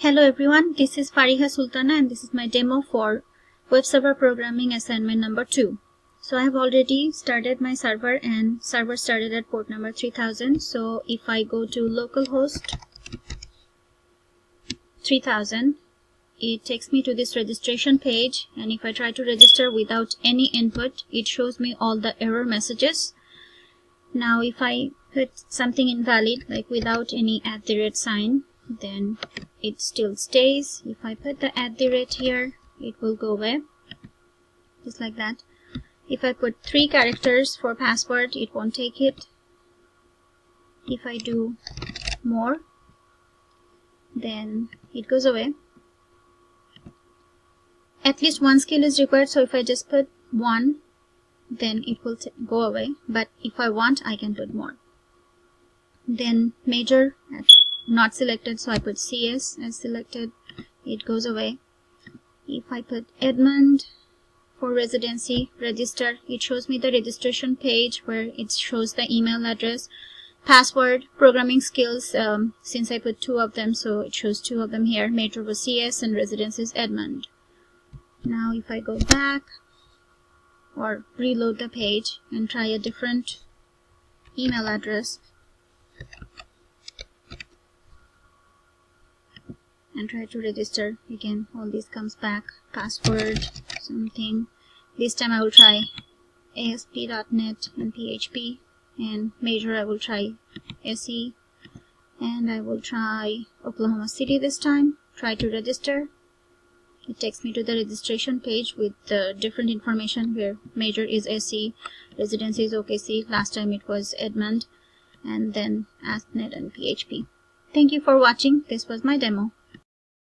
Hello everyone, this is Fariha Sultana and this is my demo for web server programming assignment number 2. So I have already started my server and server started at port number 3000. So if I go to localhost 3000, it takes me to this registration page, and if I try to register without any input, it shows me all the error messages. Now if I put something invalid like without any @ sign, then it still stays. If I put the @ here, it will go away just like that. If I put 3 characters for password, it won't take it. If I do more, then it goes away. At least 1 skill is required, so if I just put 1, then it will go away, but if I want, I can put more. Then major not selected, so I put CS as selected, it goes away. If I put Edmund for residency register, it shows me the registration page where it shows the email address, password, programming skills. Since I put 2 of them, so it shows 2 of them here. Major was CS and residence is Edmund. Now if I go back or reload the page and try a different email address and try to register again, all this comes back, password, something. This time I will try ASP.NET and PHP, and major I will try SE, and I will try Oklahoma City this time. Try to register. It takes me to the registration page with the different information where major is SE, residency is OKC, last time it was Edmund, and then ASP.NET and PHP. Thank you for watching. This was my demo.